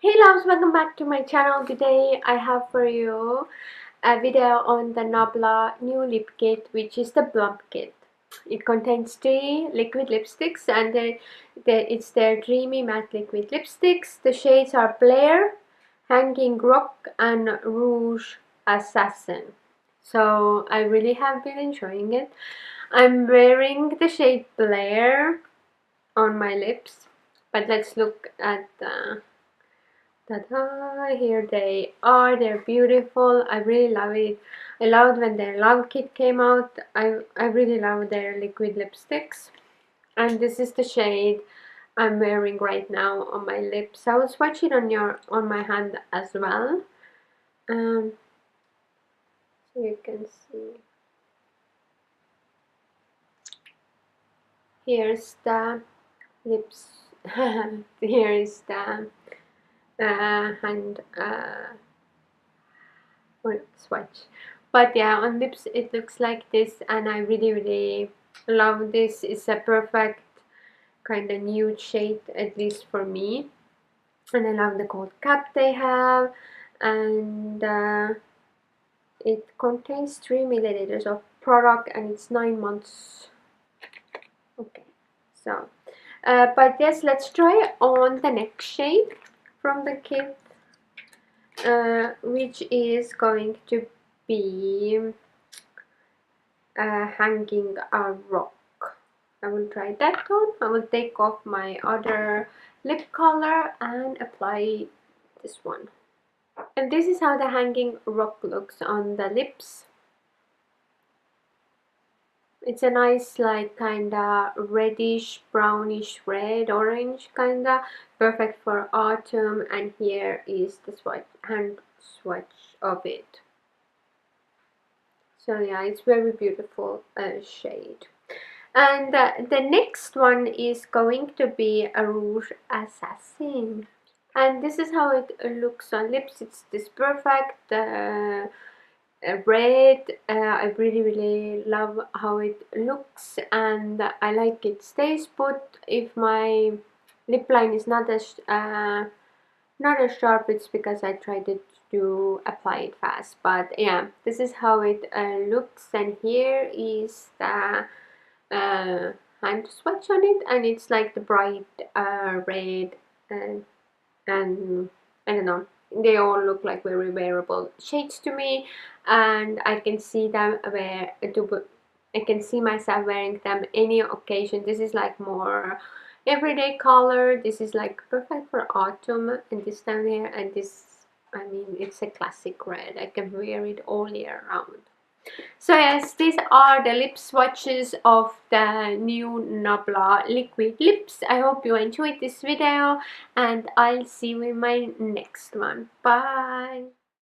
Hey loves, welcome back to my channel. Today I have for you a video on the Nabla new lip kit, which is the Plump kit. It contains 3 liquid lipsticks and it's their dreamy matte liquid lipsticks. The shades are Blair, Hanging Rock and Rouge Assassin. So I really have been enjoying it. I'm wearing the shade Blair on my lips, but let's look at the ta-da! Here they are. They're beautiful. I really love it. I loved when their Love Kit came out. I really love their liquid lipsticks. And this is the shade I'm wearing right now on my lips. I will swatch it on my hand as well. So you can see. Here's the lips. Here is the hand swatch. But yeah, on lips it looks like this, and I really love this. It's a perfect kind of nude shade, at least for me. And I love the gold cap they have, and it contains 3 milliliters of product, and it's 9 months. Okay, so but yes, let's try on the next shade from the kit, which is going to be Hanging a Rock. I will try that on. I will take off my other lip color and apply this one. And this is how the Hanging Rock looks on the lips. It's a nice, like, kinda reddish, brownish red, orange kinda. Perfect for autumn. And here is the hand swatch of it. So yeah, it's very beautiful shade. And the next one is going to be a Rouge Assassin. And this is how it looks on lips. It's this perfect red. I really love how it looks, and I like it stays put. If my lip line is not as sharp, it's because I tried to apply it fast. But yeah, this is how it looks, and here is the hand swatch on it, and it's like the bright red, and I don't know, they all look like very wearable shades to me, and I can see them I can see myself wearing them any occasion. This is like more everyday color. This is like perfect for autumn and this time here, and this, I mean, it's a classic red. I can wear it all year round. So yes, these are the lip swatches of the new Nabla liquid lips. I hope you enjoyed this video, and I'll see you in my next one. Bye!